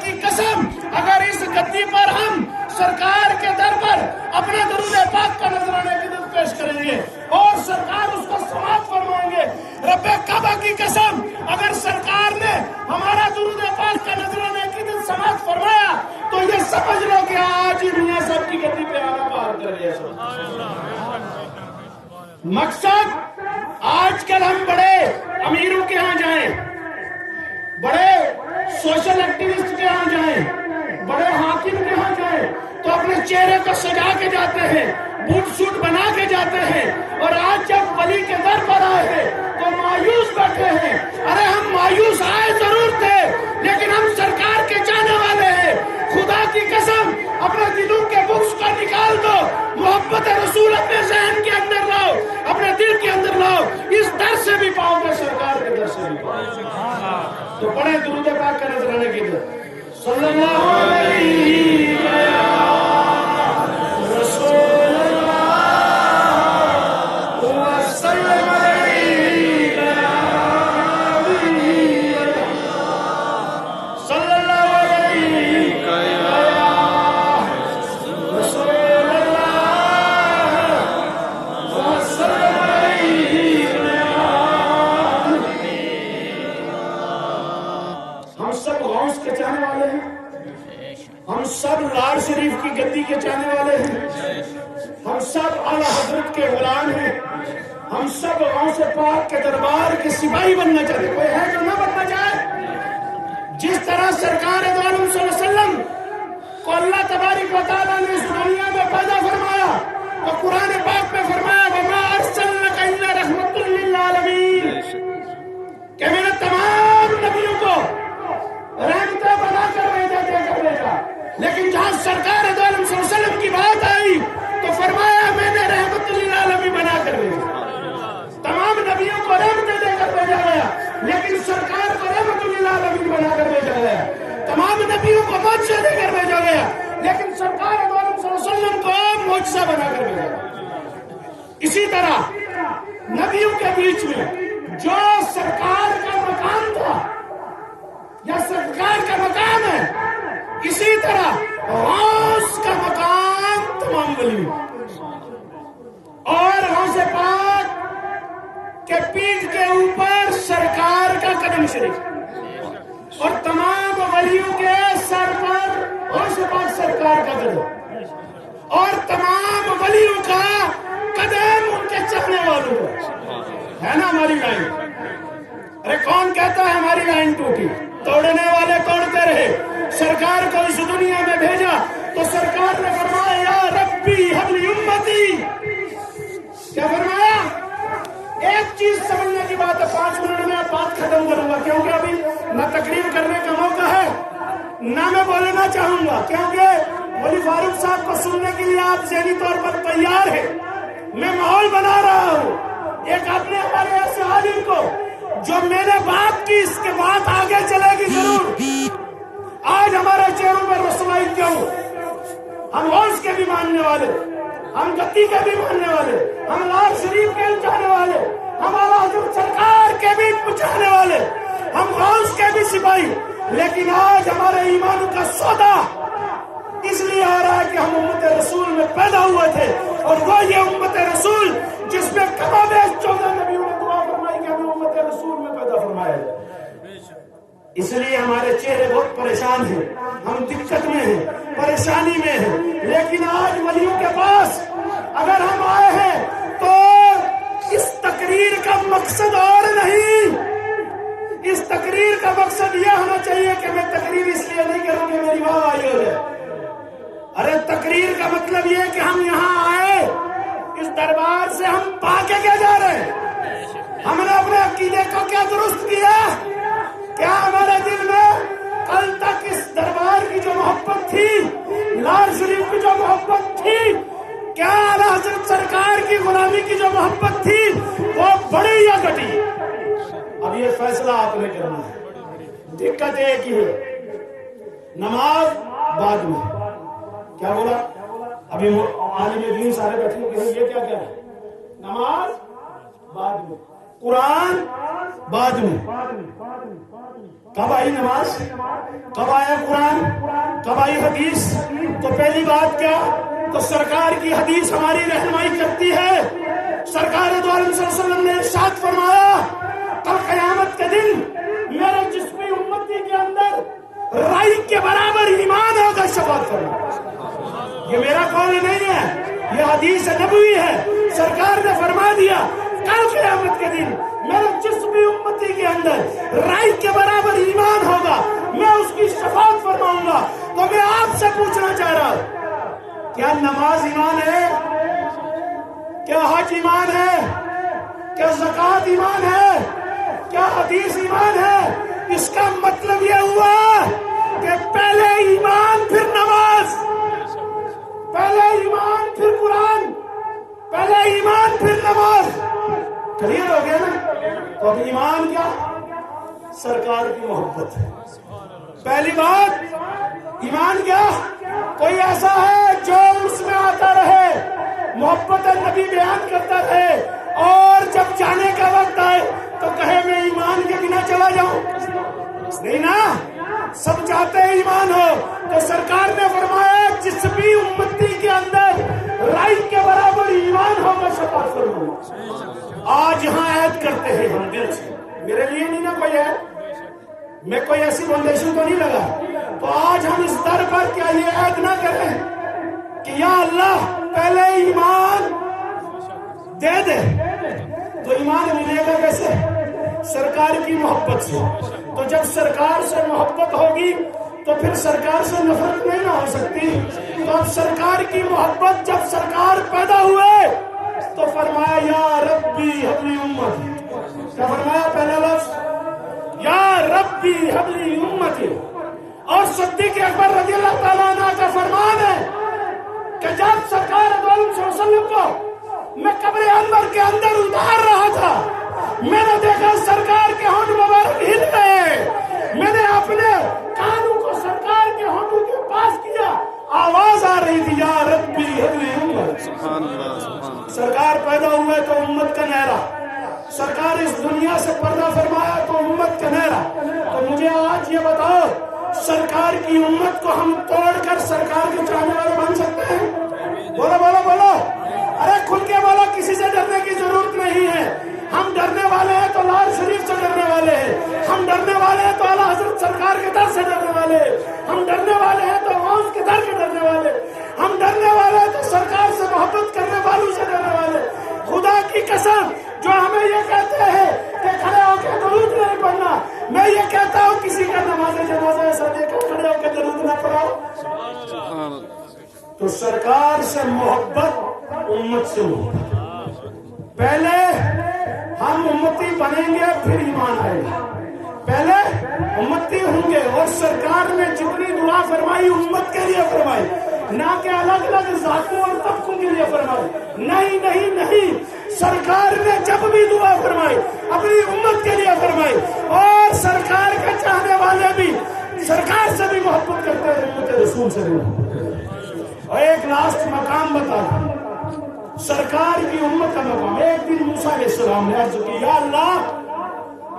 کی قسم اگر اس گدی پر ہم سرکار کے در پر اپنے درود پاک کا نذرانے قدم پیش کریں گے اور سرکار اس کو سماعت فرمائیں گے، رب کعبہ کی قسم اگر سرکار نے ہمارا درود پاک کا نذرانے قدم سماعت فرمایا تو یہ سمجھ لو کہ آج ہی میاں صاحب کی گدی پہ آنا پار کر گیا۔ مقصد آج کل ہم بڑے امیروں کے ہاں جائیں، بڑے سوشل ایکٹیوسٹ کے ہاں جائیں، بڑے حاکم کے ہاں جائیں تو اپنے چہرے کو سجا کے جاتے ہیں، بوٹ سوٹ بنا کے جاتے ہیں، اور آج جب ولی کے در پر آئے ہیں تو مایوس بیٹھے ہیں۔ ارے ہم مایوس آئے ضرور تھے لیکن ہم سرکار کے چاہنے والے ہیں۔ خدا کی قسم اپنے دلوں کے بکس کو نکال دو، محبت رسول اپنے ذہن کے اندر لاؤ، اپنے دل کے اندر لاؤ، اس در سے بھی پاؤ گے، سرکار کے در سے بھی پاؤ گے۔ تو پڑھیں درود پاک کا نذرانے کی در صلی اللہ علیہ رسول اللہ وسلم صلی اللہ علیہ رسول اللہ وسلم ہم سب غوث کے چاہنے والے ہیں، ہم سب لال شریف کی گدی کے چاہنے والے ہیں، ہم سب اعلیٰ حضرت کے غلام ہیں، ہم سب غوث پاک کے دربار کے سپاہی بننا چاہتے ہیں۔ کوئی ہے جو نہ بننا چاہے؟ جس طرح سرکار دو عالم صلی اللہ علیہ وسلم کو اللہ تبارک و تعالیٰ نے اس دنیا میں پیدا فرمایا تو قرآن پاک میں فرمایا وَمَا أَرْسَلْنَكَ إِلَّا رَحْمَةً لِّلْعَالَمِينَ کہ میں نے تمام نبیوں کو رحمتیں بنا کر بھیجا، لیکن جہاں سرکار دو عالم صلی اللہ علیہ وسلم کی بات آئی تو فرمایا میں نے رحمت للعالمین بنا کر بھیجا۔ تمام نبیوں کو رحمتیں دے کر بھیجا گیا لیکن سرکار کو رحمت للعالمین بنا کر بھیجا گیا۔ تمام نبیوں کو معجزہ دے کر بھیجا گیا لیکن سرکار دو عالم صلی اللہ علیہ وسلم کو معجزہ بنا کر بھیجا گیا۔ اسی طرح نبیوں کے بیچ میں جو سرکار کا مقام تھا یا سرکار کا مقام ہے، اسی طرح غوث کا مقام تمام ولیوں اور غوث پاک کے پیٹھ کے اوپر سرکار کا قدم شریف اور تمام ولیوں کے سر پر غوث پاک سرکار کا قدم اور تمام ولیوں کا قدم ان کے چاہنے والوں کا ہے نا۔ ہماری لائن، ارے کون کہتا ہے ہماری لائن ٹوٹی؟ توڑنے والے توڑتے رہے۔ سرکار کو اس دنیا میں بھیجا تو سرکار نے فرمایا یا ربی حب لی امتی، کیا فرمایا؟ ایک چیز سمجھنے کی بات ہے، 5 منٹ میں بات ختم کروں گا کیونکہ ابھی نہ تقریر کرنے کا موقع ہے نہ میں بولنا چاہوں گا، کیونکہ ولی فاروق صاحب کو سننے کے لیے آپ ذہنی طور پر تیار ہیں۔ میں ماحول بنا رہا ہوں، ایک آپ نے ہمارے ایسے عالم کو جو میں نے بات کی اس کے بعد آگے چلے گی ضرور۔ آج ہمارے چہروں پر رسوائی کیوں؟ ہم غوث کے بھی ماننے والے، ہم گدی کے بھی ماننے والے، ہم لال شریف کے بھی چاہنے والے، ہم اعلیٰ حضرت سرکار کے بھی چاہنے والے، ہم غوث کے بھی سپاہی، لیکن آج ہمارے ایمان کا سودا اس لیے آ رہا ہے کہ ہم امت رسول میں پیدا ہوئے تھے اور وہ یہ امت رسول جس میں کم و بیش 14 نبیوں نے دعا فرمائی کہ ہمیں امت رسول میں پیدا فرمایا ہے۔ اس لیے ہمارے چہرے بہت پریشان ہیں، ہم دقت میں ہیں، پریشانی میں ہیں، لیکن آج ولیوں کے پاس اگر ہم آئے ہیں تو اس تقریر کا مقصد اور نہیں، اس تقریر کا مقصد یہ ہونا چاہیے کہ میں تقریر اس لیے نہیں کروں کہ میری واہ واہی ہو جائے۔ ارے تقریر کا مطلب یہ کہ ہم یہاں آئے، اس دربار سے ہم پا کے کیا جا رہے ہیں؟ ہم نے اپنے عقیدے کو کیا درست کیا؟ کیا ہمارے دل میں کل تک اس دربار کی جو محبت تھی، لال شریف کی جو محبت تھی، کیا اعلیٰ حضرت سرکار کی غلامی کی جو محبت تھی وہ بڑی یا گھٹی؟ اب یہ فیصلہ آپ نے کرنا ہے۔ دقت ایک ہی ہے، نماز بعد میں، کیا بولا؟ ابھی عالم دین سارے بیٹھے کہ یہ کیا کہہ رہے ہیں؟ نماز بعد میں، قرآن بعد میں۔ کب آئی نماز، کب آیا قرآن، کب آئی حدیث؟ تو پہلی بات کیا، تو سرکار کی حدیث ہماری رہنمائی کرتی ہے۔ سرکار دو عالم صلی اللہ علیہ وسلم نے ارشاد فرمایا کل قیامت کے دن میرے جسمی امتی کے اندر رائی کے برابر ایمان ہوگا شفاعت فرما۔ یہ میرا قول نہیں ہے، یہ حدیث نبوی ہے۔ سرکار نے فرما دیا کل قیامت کے دن میرے جسمی امتی کے اندر رائی کے برابر ایمان ہوگا، میں اس کی شفاعت فرماؤں گا۔ تو میں آپ سے پوچھنا چاہ رہا ہوں، کیا نماز ایمان ہے؟ کیا حج ایمان ہے؟ کیا زکوٰۃ ایمان ہے؟ کیا حدیث ایمان ہے؟ اس کا مطلب یہ ہوا کہ پہلے ایمان پھر نماز، پہلے ایمان پھر قرآن، پہلے ایمان پھر نماز۔ کلیئر ہو گیا نا؟ تو اب ایمان کیا؟ سرکار کی محبت۔ پہلی بات ایمان کیا؟ کوئی ایسا ہے جو اس میں آتا رہے، محبت نبی بیان کرتا رہے، اور جب جانے کا وقت آئے تو کہے میں ایمان کے بنا چلا جاؤں؟ نہیں نا، سب چاہتے ہیں ایمان ہو۔ تو سرکار نے فرمایا جس بھی امتی کے اندر رائی کے برابر ایمان ہوگا شفاعت فرماؤں۔ آج یہاں عہد کرتے ہیں ہم دل سے، میرے لیے نہیں نا کوئی عہد، میں کوئی ایسی فاؤنڈیشن تو نہیں لگا، تو آج ہم اس در پر کیا یہ عہد نہ کریں کہ یا اللہ پہلے ایمان دے دے؟ تو ایمان ملے گا کیسے؟ سرکار کی محبت سے۔ تو جب سرکار سے محبت ہوگی تو پھر سرکار سے نفرت نہیں نہ ہو سکتی۔ تو اب سرکار کی محبت، جب سرکار پیدا ہوئے تو فرمایا یا ربی حبلی امت۔ کیا فرمایا پہلا لفظ؟ یا ربی حبلی امت۔ اور صدیق اکبر رضی اللہ تعالیٰ عنہ کا فرمان ہے کہ جب سرکار دو عالم صلی اللہ علیہ وسلم کو میں قبر انور کے اندر اتار رہا تھا، میں نے دیکھا سرکار کے ہونٹ مبارک ہل گئے، میں نے اپنے کانوں کو سرکار کے ہونٹوں کے پاس کیا، آواز آ رہی تھی یا ربی حبلی امت۔ سرکار پیدا ہوئے تو امت کا نہرا، سرکار اس دنیا سے پردہ فرمایا تو امت کا نہرا۔ تو مجھے آج یہ بتاؤ، سرکار کی امت کو ہم توڑ کر سرکار کے چاہنے والے بن سکتے ہیں؟ بولو بولو بولو، ارے کھل کے بولو، کسی سے ڈرنے کی ضرورت نہیں ہے۔ ہم ڈرنے والے ہیں تو لال شریف سے ڈرنے والے ہیں، ہم ڈرنے والے ہیں تو اعلیٰ حضرت سرکار کے در سے ڈرنے والے ہیں، ہم ڈرنے والے ہیں تو غوث کے در کے ڈرنے والے، ہم ڈرنے والے ہیں تو سرکار سے محبت کرنے والوں سے ڈرنے والے۔ خدا کی قسم، جو ہمیں یہ کہتے ہیں کہ کھڑے ہو کے درود نہیں پڑھنا، میں یہ کہتا ہوں کسی کا نماز جنازہ ایسا دیکھا کھڑے ہو کے درود نہ پڑھاؤ۔ تو سرکار سے محبت، امت سے محبت۔ پہلے ہم امتی بنیں گے پھر ایمان آئے گا۔ پہلے امتی ہوں گے، اور سرکار نے جتنی دعا فرمائی امت کے لیے فرمائی، نہ کہ الگ الگ ذاتوں اور طبقوں کے لیے فرمائی۔ نہیں نہیں نہیں، سرکار نے جب بھی دعا فرمائی اپنی امت کے لیے فرمائی، اور سرکار کے چاہنے والے بھی سرکار سے بھی محبت کرتے ہیں، امت رسول سے بھی۔ اور ایک لاسٹ مقام بتا دوں، سرکار کی امت کا مقام۔ ایک دن موسیٰ علیہ السلام نے عرض کی یا اللہ،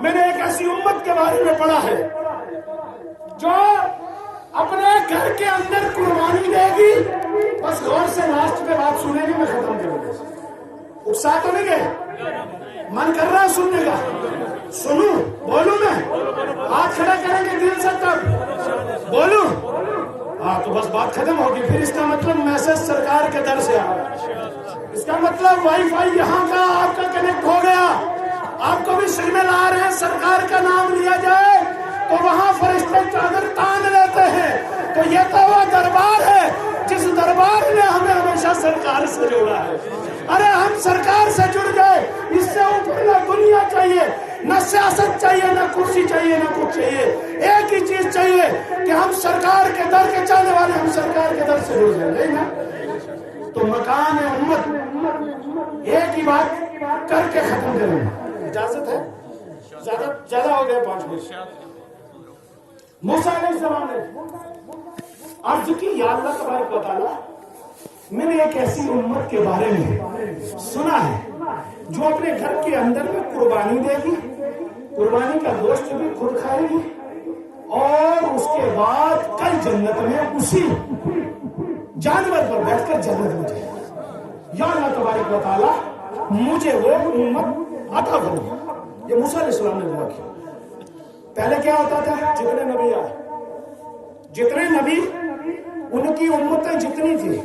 میں نے ایک ایسی امت کے بارے میں پڑھا ہے جو اپنے گھر کے اندر قربانی دے گی۔ بس غور سے لاسٹ پہ بات سنے گی، میں ختم کروں گا۔ اکسا تو نہیں گئے؟ من کر رہا ہے سننے کا؟ سنوں؟ بولوں میں؟ ہاتھ کھڑا کریں گے دل سے تب بولوں؟ ہاں تو بس بات ختم ہوگی۔ پھر اس کا مطلب میسج سرکار کے در سے آ رہا ہے، اس کا مطلب وائی فائی یہاں کا آپ کا کنیکٹ ہو گیا، آپ کو بھی سگنل آ رہے ہیں، سرکار کا نام لیا جائے تو وہاں فرشتے چادر تان لیتے ہیں۔ تو یہ تو وہ دربار ہے جس دربار نے ہمیں ہمیشہ سرکار سے جوڑا ہے۔ ارے ہم سرکار سے جڑ گئے، اس سے اوپر نہ دنیا چاہیے، نہ سیاست چاہیے، نہ کرسی چاہیے، نہ کچھ چاہیے۔ ایک ہی چیز چاہیے کہ ہم سرکار کے در کے چاہنے والے، ہم سرکار کے در سے جڑ جائیں، نہیں نا؟ تو مقام امت، ایک ہی بات کر کے ختم کریں۔ اجازت ہے؟ زیادہ ہو گیا 5 منٹ۔ موسیٰ علیہ السلام نے عرض کی یا اللہ تبارک و تعالیٰ، میں نے ایک ایسی امت کے بارے میں سنا ہے جو اپنے گھر کے اندر میں قربانی دے گی، قربانی کا گوشت بھی خود کھائے گی، اور اس کے بعد کل جنت میں اسی جانور پر بیٹھ کر جنت میں جائے گا۔ یا اللہ تبارک و تعالیٰ مجھے وہ امت عطا فرما۔ یہ موسیٰ علیہ السلام نے دعا کی۔ پہلے کیا ہوتا تھا؟ جتنے نبی آئے، جتنے نبی، ان کی امتیں جتنی تھی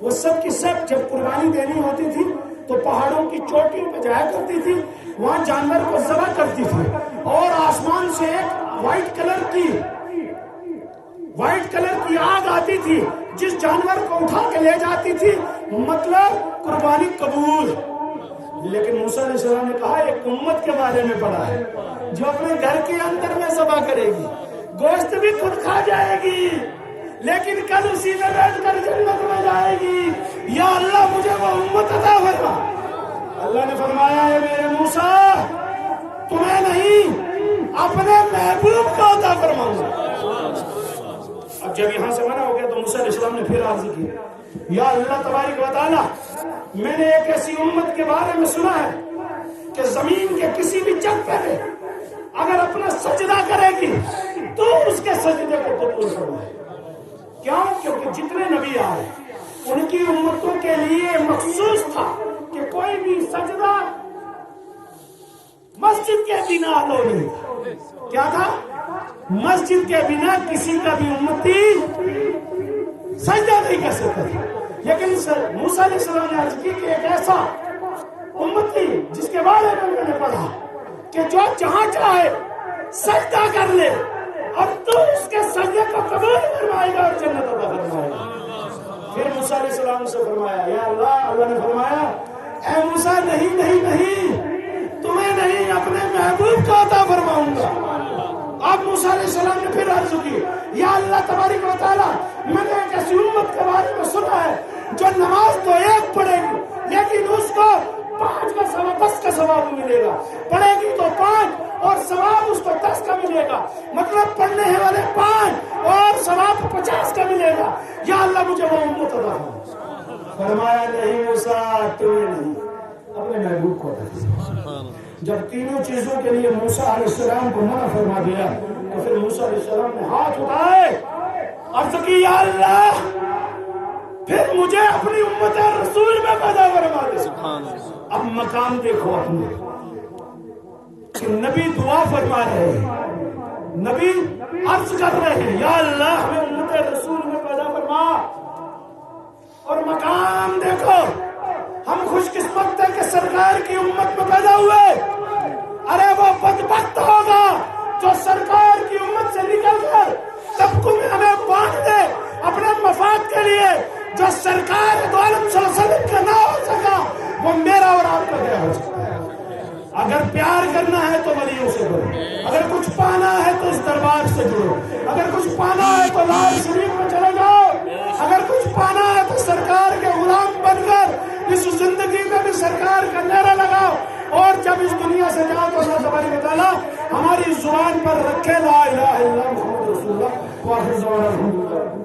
وہ سب کی سب جب قربانی دینی ہوتی تھی تو پہاڑوں کی چوٹیوں پہ جایا کرتی تھی، وہاں جانور کو ذبح کرتی تھی، اور آسمان سے ایک وائٹ کلر کی آگ آتی تھی جس جانور کو اٹھا کے لے جاتی تھی، مطلب قربانی قبول۔ لیکن موسیٰ علیہ السلام نے کہا ایک امت کے بارے میں پڑھا ہے جو اپنے گھر کے اندر میں ذبح کرے گی، گوشت بھی خود کھا جائے گی، لیکن کل اسی میں بیٹھ کر جنت میں جائے گی۔ یا اللہ مجھے وہ امت عطا فرما۔ اللہ نے فرمایا ہے میرے موسیٰ تمہیں نہیں اپنے محبوب کو عطا فرماؤں گا۔ اب جب یہاں سے منع ہو گیا تو موسیٰ علیہ السلام نے پھر عرض کی، یا اللہ تبارک و تعالیٰ میں نے ایک ایسی امت کے بارے میں سنا ہے کہ زمین کے کسی بھی جگہ پہ اگر اپنا سجدہ کرے گی تو اس کے سجدے کو قبول فرمائے۔ کیوں؟ کیونکہ جتنے نبی آئے ان کی امتوں کے لیے مخصوص تھا کہ کوئی بھی سجدہ مسجد کے بنا لو نہیں تھا۔ کیا تھا؟ مسجد کے بنا کسی کا بھی امتی سجدہ نہیں کر سکتا تھا۔ لیکن موسیٰ علیہ السلام نے عرض کی کہ ایک ایسا امتی جس کے بارے میں میں نے پڑھا کہ جو جہاں چاہے سجدہ کر لے اور تو اس کے سجدے کو قبول فرمائے گا اور جنت عطا فرمائے گا۔ پھر موسیٰ علیہ السلام سے فرمایا، یا اللہ، اللہ نے فرمایا اے موسیٰ نہیں نہیں نہیں، تمہیں نہیں اپنے محبوب کو عطا فرماؤں گا۔ اب موسیٰ علیہ السلام نے پھر عرض کی، یا اللہ تبارک و تعالیٰ میں نے ایک ایسی امت کے بارے میں سنا ہے جو نماز تو ایک پڑھے گی لیکن اس کو 5 کا ثواب 10 کا ثواب ملے گا، پڑھے گی تو 5 اور ثواب اس کو 10 کا ملے گا، مطلب پڑھنے والے 5 اور ثواب 50 کا ملے گا۔ یا اللہ مجھے وہ امت عطا فرما۔ فرمایا نہیں موسیٰ تمہیں نہیں اپنے محبوب کو عطا فرما۔ جب تینوں چیزوں کے لیے موسیٰ علیہ السلام کو منع فرما دیا تو پھر موسیٰ علیہ السلام نے ہاتھ اٹھائے، عرض کی یا اللہ پھر مجھے اپنی امت رسول میں پیدا فرما دے۔ اب مقام دیکھو اپنے کہ نبی دعا فرما رہے ہیں، نبی عرض کر رہے ہیں یا اللہ ہمیں امت رسول میں پیدا فرما، اور مقام دیکھو ہم خوش قسمت ہیں کہ سرکار کی امت میں پیدا ہوئے۔ ارے وہ بدبخت ہوگا جو سرکار کی امت سے نکل کر طبقوں میں ہمیں بانٹ دے اپنے مفاد کے لیے، جو سرکار دو عالم صلی اللہ علیہ وسلم کا نہ ہو سکا وہ میرا اور آپ کا کیا ہو سکتا ہے؟ اگر پیار کرنا ہے تو ولیوں سے جڑو، اگر کچھ پانا ہے تو اس دربار سے جڑو، اگر کچھ پانا ہے تو لال شریف میں چلے جاؤ، اگر کچھ پانا ہے تو سرکار کے غلام بن کر اس زندگی میں بھی سرکار کا نعرہ لگاؤ، اور جب اس دنیا سے جاؤ تو اللہ تبارک و تعالیٰ ہماری زبان پر رکھے لا الہ الا اللہ محمد رسول اللہ۔